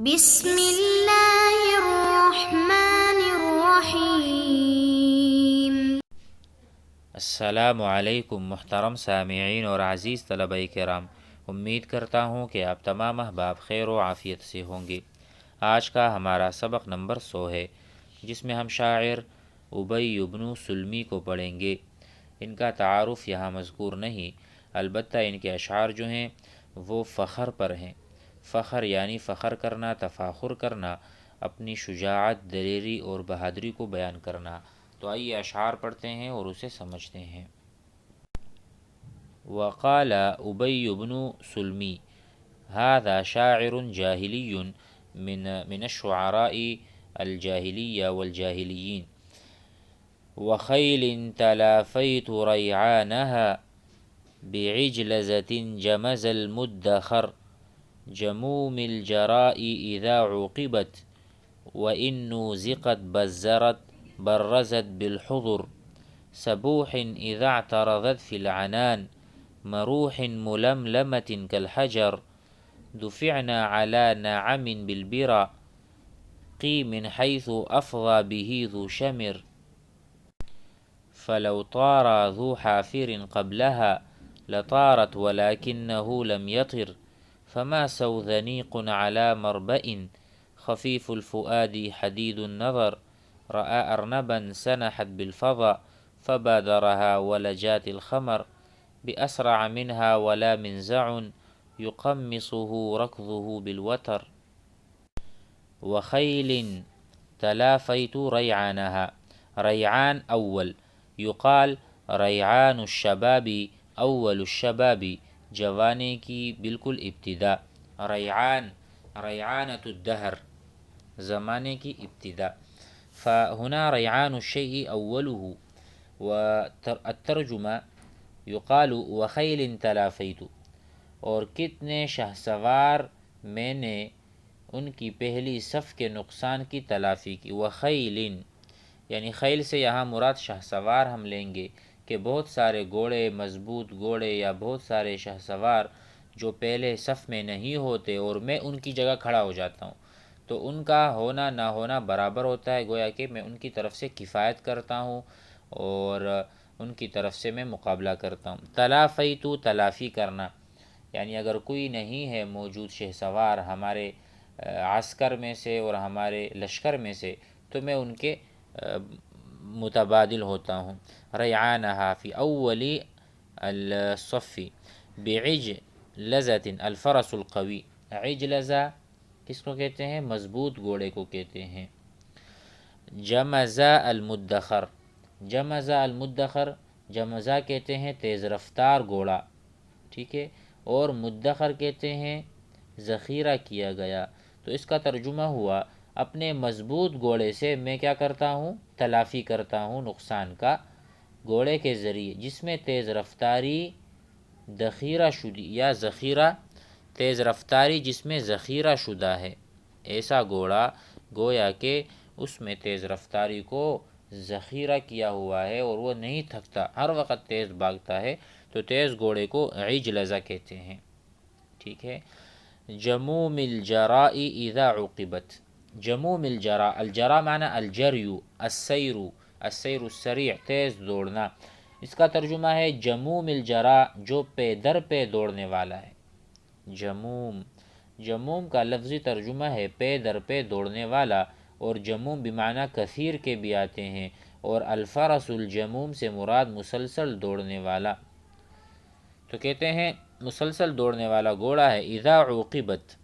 بسم اللہ الرحمن الرحیم۔ السلام علیکم محترم سامعین اور عزیز طلبہ کرام، امید کرتا ہوں کہ آپ تمام احباب خیر و عافیت سے ہوں گے۔ آج کا ہمارا سبق نمبر 100 ہے، جس میں ہم شاعر ابی بن سلمی کو پڑھیں گے۔ ان کا تعارف یہاں مذکور نہیں، البتہ ان کے اشعار جو ہیں وہ فخر پر ہیں۔ فخر یعنی فخر کرنا، تفاخر کرنا، اپنی شجاعت، دلیری اور بہادری کو بیان کرنا۔ تو آئیے اشعار پڑھتے ہیں اور اسے سمجھتے ہیں۔ وقال ابی بن سلمی هذا شاعر جاہلی من الشعراء الجاہلیہ والجاہلیین وخیل تلافیت ریعانها بعجلزة جمز المدخر جموم الجراء إذا عوقبت وإن نوزقت برزت بالحضر سبوح إذا اعترضت في العنان مروح ململمة كالحجر دفعنا على نعم بالبرى قي من حيث أفضى به ذو شمر فلو طار ذو حافر قبلها لطارت ولكنه لم يطر فما سوذنيق على مربأ خفيف الفؤاد حديد النظر رأى أرنبا سنحت بالفضا فبادرها ولجات الخمر بأسرع منها ولا منزع يقمصه ركضه بالوتر وخيل تلافيت ريعانها ريعان أول يقال ریعان الشباب اول الشباب، جوانے کی بالکل ابتدا۔ ریعانۃ الدہر، زمانے کی ابتدا۔ فہنا ریعان الشیء اولہ، والترجمہ یقال وخیل تلافیت، اور کتنے شہسوار میں نے ان کی پہلی صف کے نقصان کی تلافی کی۔ وخیل یعنی خیل سے یہاں مراد شہسوار ہم لیں گے کہ بہت سارے گھوڑے، مضبوط گھوڑے یا بہت سارے شہسوار جو پہلے صف میں نہیں ہوتے اور میں ان کی جگہ کھڑا ہو جاتا ہوں، تو ان کا ہونا نہ ہونا برابر ہوتا ہے، گویا کہ میں ان کی طرف سے کفایت کرتا ہوں اور ان کی طرف سے میں مقابلہ کرتا ہوں۔ تلافیتو، تلافی کرنا، یعنی اگر کوئی نہیں ہے موجود شہسوار ہمارے عسکر میں سے اور ہمارے لشکر میں سے، تو میں ان کے متبادل ہوتا ہوں۔ ریعانہا فی اول الصف بعجلزۃ الفرس القوی، عجلزہ کس کو کہتے ہیں؟ مضبوط گھوڑے کو کہتے ہیں۔ جمزہ المدخر، جمزہ المدخر، جمزہ کہتے ہیں تیز رفتار گھوڑا، ٹھیک ہے، اور مدخر کہتے ہیں ذخیرہ کیا گیا۔ تو اس کا ترجمہ ہوا اپنے مضبوط گھوڑے سے میں کیا کرتا ہوں؟ تلافی کرتا ہوں نقصان کا، گھوڑے کے ذریعے جس میں تیز رفتاری ذخیرہ شدی یا ذخیرہ، تیز رفتاری جس میں ذخیرہ شدہ ہے، ایسا گھوڑا گویا کہ اس میں تیز رفتاری کو ذخیرہ کیا ہوا ہے اور وہ نہیں تھکتا، ہر وقت تیز بھاگتا ہے، تو تیز گھوڑے کو عجلزہ کہتے ہیں، ٹھیک ہے۔ جموم الجراء اذا عوقبت، جموم الجراء، الجراء معنی الجری، السیر، السیر السریع، تیز دوڑنا۔ اس کا ترجمہ ہے جموم الجراء، جو پے در پہ دوڑنے والا ہے۔ جموم، جموم کا لفظی ترجمہ ہے پے در پہ دوڑنے والا، اور جموم بمعنی کثیر کے بھی آتے ہیں، اور الفرس الجموم سے مراد مسلسل دوڑنے والا۔ تو کہتے ہیں مسلسل دوڑنے والا گھوڑا ہے۔ اذا عوقبت،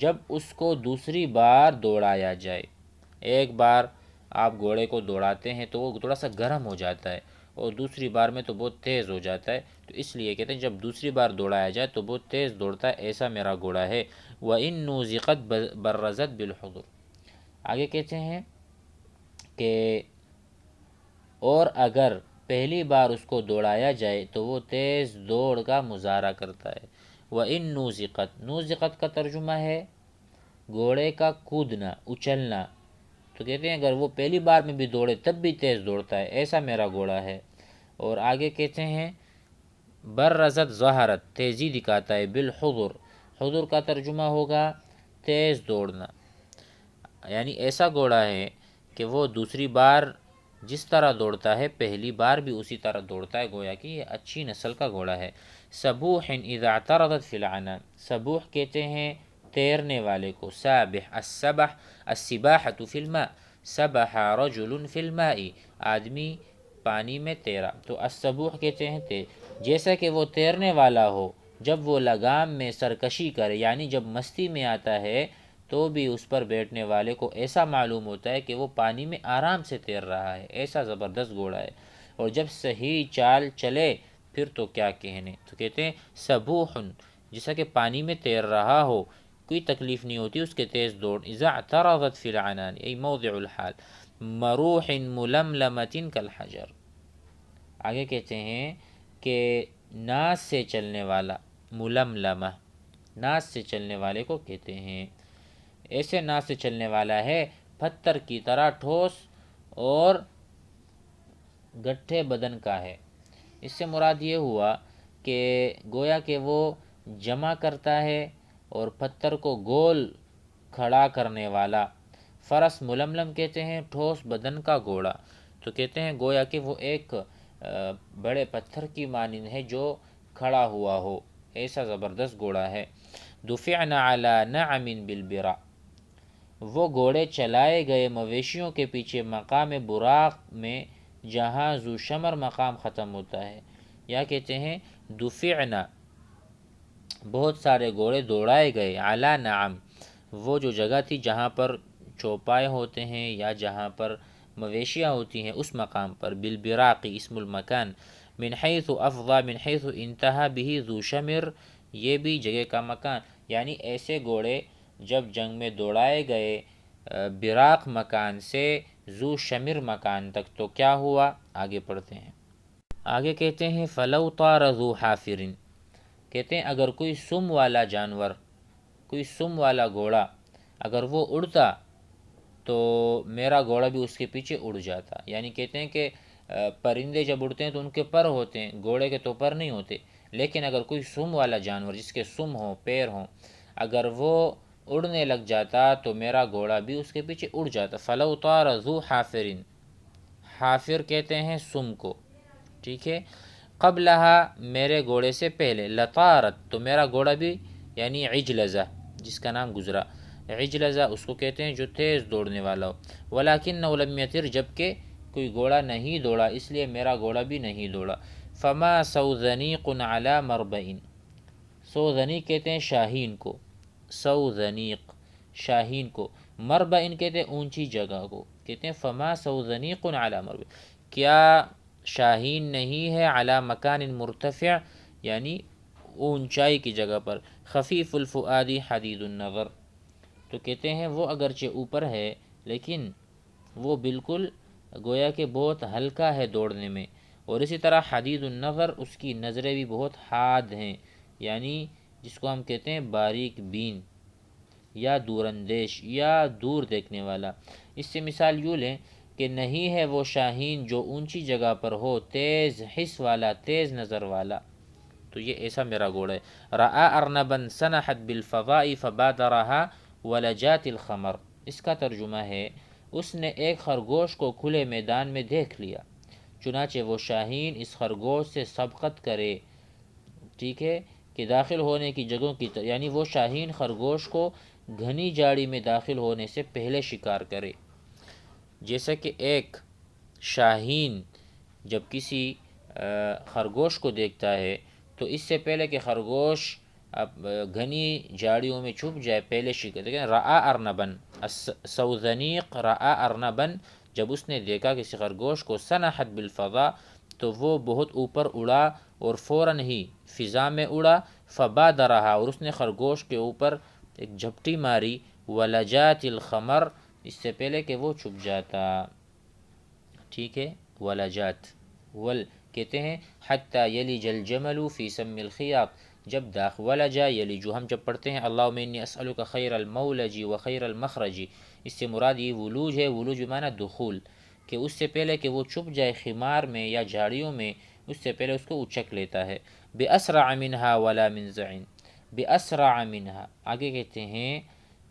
جب اس کو دوسری بار دوڑایا جائے، ایک بار آپ گھوڑے کو دوڑاتے ہیں تو وہ تھوڑا سا گرم ہو جاتا ہے، اور دوسری بار میں تو بہت تیز ہو جاتا ہے، تو اس لیے کہتے ہیں جب دوسری بار دوڑایا جائے تو بہت تیز دوڑتا ہے، ایسا میرا گھوڑا ہے۔ وَإِن نُوزِقَتْ بَرَّزَتْ بِالْحُضُرِ، آگے کہتے ہیں کہ اور اگر پہلی بار اس کو دوڑایا جائے تو وہ تیز دوڑ کا مظاہرہ کرتا ہے۔ وَإِن نُوزِقَتْ، نُوزِقَتْ کا ترجمہ ہے گھوڑے کا کودنا، اچھلنا، تو کہتے ہیں اگر وہ پہلی بار میں بھی دوڑے تب بھی تیز دوڑتا ہے، ایسا میرا گھوڑا ہے۔ اور آگے کہتے ہیں برزت ظہرت، تیزی دکھاتا ہے، بالحضر، حضر کا ترجمہ ہوگا تیز دوڑنا، یعنی ایسا گھوڑا ہے کہ وہ دوسری بار جس طرح دوڑتا ہے پہلی بار بھی اسی طرح دوڑتا ہے، گویا کہ یہ اچھی نسل کا گھوڑا ہے۔ سبوح اذا اعترضت فی العنان، سبوح کہتے ہیں تیرنے والے کو، سابح السبح السباحة فی الماء، سبح رجل فی الماء، آدمی پانی میں تیرا، تو السبوح کہتے ہیں جیسا کہ وہ تیرنے والا ہو، جب وہ لگام میں سرکشی کرے، یعنی جب مستی میں آتا ہے تو بھی اس پر بیٹھنے والے کو ایسا معلوم ہوتا ہے کہ وہ پانی میں آرام سے تیر رہا ہے، ایسا زبردست گھوڑا ہے، اور جب صحیح چال چلے پھر تو کیا کہنے۔ تو کہتے ہیں سبوح، جیسا کہ پانی میں تیر رہا ہو، کوئی تکلیف نہیں ہوتی اس کے تیز دوڑ، اذا اعترضت فی العنان ای موضع الحال، مروح ململمۃ کالحجر۔ آگے کہتے ہیں کہ ناز سے چلنے والا، ململمہ ناز سے چلنے والے کو کہتے ہیں، ایسے ناز سے چلنے والا ہے پتھر کی طرح ٹھوس اور گٹھے بدن کا ہے۔ اس سے مراد یہ ہوا کہ گویا کہ وہ جمع کرتا ہے اور پتھر کو گول کھڑا کرنے والا۔ فرس ململم کہتے ہیں ٹھوس بدن کا گھوڑا، تو کہتے ہیں گویا کہ وہ ایک بڑے پتھر کی مانند ہے جو کھڑا ہوا ہو، ایسا زبردست گھوڑا ہے۔ دفعنا علی نعم بالبراء، وہ گھوڑے چلائے گئے مویشیوں کے پیچھے مقام براق میں، جہاں ذو شمر مقام ختم ہوتا ہے، یا کہتے ہیں دفعنا، بہت سارے گھوڑے دوڑائے گئے، علی نعم، وہ جو جگہ تھی جہاں پر چوپائے ہوتے ہیں یا جہاں پر مویشیاں ہوتی ہیں اس مقام پر، بالبراق اسم المکان، من حیث افضا من حیث انتہا به ذو شمر، یہ بھی جگہ کا مکان، یعنی ایسے گھوڑے جب جنگ میں دوڑائے گئے براق مکان سے ذو شمر مکان تک تو کیا ہوا، آگے پڑھتے ہیں۔ آگے کہتے ہیں فلو طار ذو حافر، کہتے ہیں اگر کوئی سم والا جانور، کوئی سم والا گھوڑا اگر وہ اڑتا تو میرا گھوڑا بھی اس کے پیچھے اڑ جاتا، یعنی کہتے ہیں کہ پرندے جب اڑتے ہیں تو ان کے پر ہوتے ہیں، گھوڑے کے تو پر نہیں ہوتے، لیکن اگر کوئی سم والا جانور جس کے سم ہوں، پیر ہوں، اگر وہ اڑنے لگ جاتا تو میرا گھوڑا بھی اس کے پیچھے اڑ جاتا۔ فلو طار ذو حافر، حافر کہتے ہیں سم کو، ٹھیک ہے، قبلہا میرے گھوڑے سے پہلے، لطارت تو میرا گھوڑا بھی، یعنی عجلزہ جس کا نام گزرا، عجلزہ اس کو کہتے ہیں جو تیز دوڑنے والا ہو، ولکنہ لم یطر، جبکہ کوئی گھوڑا نہیں دوڑا اس لیے میرا گھوڑا بھی نہیں دوڑا۔ فما سوذنیق علی مربع، سوذنیق کہتے ہیں شاہین کو، سوذنیق شاہین کو، مربع کہتے ہیں اونچی جگہ کو، کہتے ہیں فما سوذنیق علی مربع، کیا شاہین نہیں ہے علی مکان مرتفع، یعنی اونچائی کی جگہ پر، خفیف الفؤاد حدید النظر، تو کہتے ہیں وہ اگرچہ اوپر ہے لیکن وہ بالکل گویا کہ بہت ہلکا ہے دوڑنے میں، اور اسی طرح حدید النظر، اس کی نظریں بھی بہت حاد ہیں، یعنی جس کو ہم کہتے ہیں باریک بین یا دور اندیش یا دور دیکھنے والا۔ اس سے مثال یوں لیں کہ نہیں ہے وہ شاہین جو اونچی جگہ پر ہو، تیز حس والا، تیز نظر والا، تو یہ ایسا میرا گھوڑا ہے۔ رأى ارنبا سنحت بالفضاء فبادرها ولجات الخمر، اس کا ترجمہ ہے اس نے ایک خرگوش کو کھلے میدان میں دیکھ لیا، چنانچہ وہ شاہین اس خرگوش سے سبقت کرے، ٹھیک ہے، کہ داخل ہونے کی جگہوں کی یعنی وہ شاہین خرگوش کو گھنی جاڑی میں داخل ہونے سے پہلے شکار کرے، جیسا کہ ایک شاہین جب کسی خرگوش کو دیکھتا ہے تو اس سے پہلے کہ خرگوش گھنی جاڑیوں میں چھپ جائے پہلے شکار، لیکن رأى ارنبا، سوذنیق رأى ارنبا، جب اس نے دیکھا کسی خرگوش کو، سنحت بالفضاء تو وہ بہت اوپر اڑا اور فوراً ہی فضا میں اڑا، فبادرها اور اس نے خرگوش کے اوپر ایک جھپٹی ماری، ولجات الخمر اس سے پہلے کہ وہ چھپ جاتا، ٹھیک ہے، ولجات، ول کہتے ہیں حتی یلج الجمل فی سم الخیاط، جب ولجا یلج، ہم جب پڑھتے ہیں اللہم انی اسألک خیر المولج و خیر المخرج، اس سے مراد یہ ولوج ہے، ولوج بمعنی دخول، کہ اس سے پہلے کہ وہ چھپ جائے خمار میں یا جھاڑیوں میں اس سے پہلے اس کو اچک لیتا ہے۔ بأسرع منها ولا منزع، بأسرع منها، آگے کہتے ہیں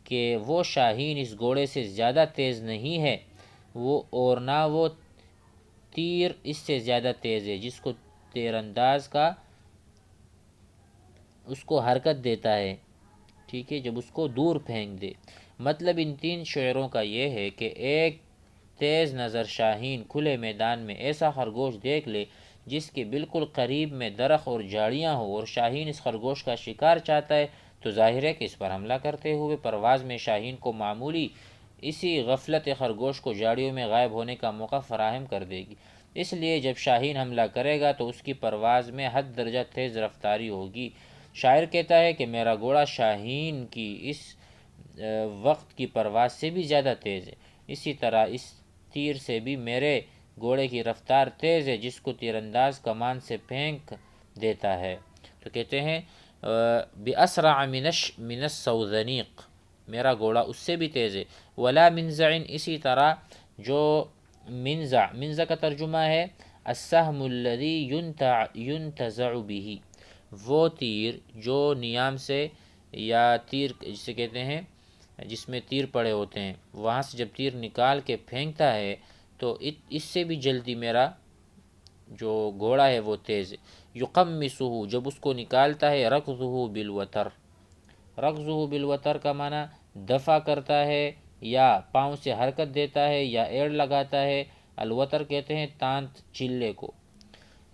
کہ وہ شاہین اس گھوڑے سے زیادہ تیز نہیں ہے، وہ اور نہ وہ تیر اس سے زیادہ تیز ہے جس کو تیر انداز کا اس کو حرکت دیتا ہے، ٹھیک ہے، جب اس کو دور پھینک دے۔ مطلب ان تین شعروں کا یہ ہے کہ ایک تیز نظر شاہین کھلے میدان میں ایسا خرگوش دیکھ لے جس کے بالکل قریب میں درخت اور جھاڑیاں ہوں، اور شاہین اس خرگوش کا شکار چاہتا ہے تو ظاہر ہے کہ اس پر حملہ کرتے ہوئے پرواز میں شاہین کو معمولی اسی غفلت خرگوش کو جھاڑیوں میں غائب ہونے کا موقع فراہم کر دے گی۔ اس لیے جب شاہین حملہ کرے گا تو اس کی پرواز میں حد درجہ تیز رفتاری ہوگی۔ شاعر کہتا ہے کہ میرا گھوڑا شاہین کی اس وقت کی پرواز سے بھی زیادہ تیز ہے، اسی طرح اس تیر سے بھی میرے گھوڑے کی رفتار تیز ہے جس کو تیر انداز کمان سے پھینک دیتا ہے۔ تو کہتے ہیں بِأَسْرَعَ مِنَ السَّوْذَنِيقِ، میرا گھوڑا اس سے بھی تیز ہے۔ وَلَا مِنْزَعٍ، اسی طرح جو منزع کا ترجمہ ہے السَّهْمُ الَّذِي يُنْتَزَعُ بِهِ، وہ تیر جو نیام سے یا تیر جسے کہتے ہیں جس میں تیر پڑے ہوتے ہیں، وہاں سے جب تیر نکال کے پھینکتا ہے تو اس سے بھی جلدی میرا جو گھوڑا ہے وہ تیز ہے۔ یقمصہ، جب اس کو نکالتا ہے، رکضہ بالوتر، رکضہ بالوتر کا معنی دفع کرتا ہے یا پاؤں سے حرکت دیتا ہے یا ایڑ لگاتا ہے۔ الوتر کہتے ہیں تانت چلے کو،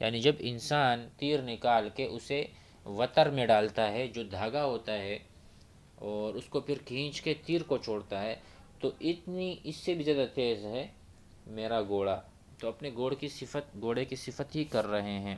یعنی جب انسان تیر نکال کے اسے وتر میں ڈالتا ہے جو دھاگا ہوتا ہے اور اس کو پھر کھینچ کے تیر کو چھوڑتا ہے، تو اتنی اس سے بھی زیادہ تیز ہے میرا گھوڑا۔ تو اپنے گھوڑے کی صفت ہی کر رہے ہیں۔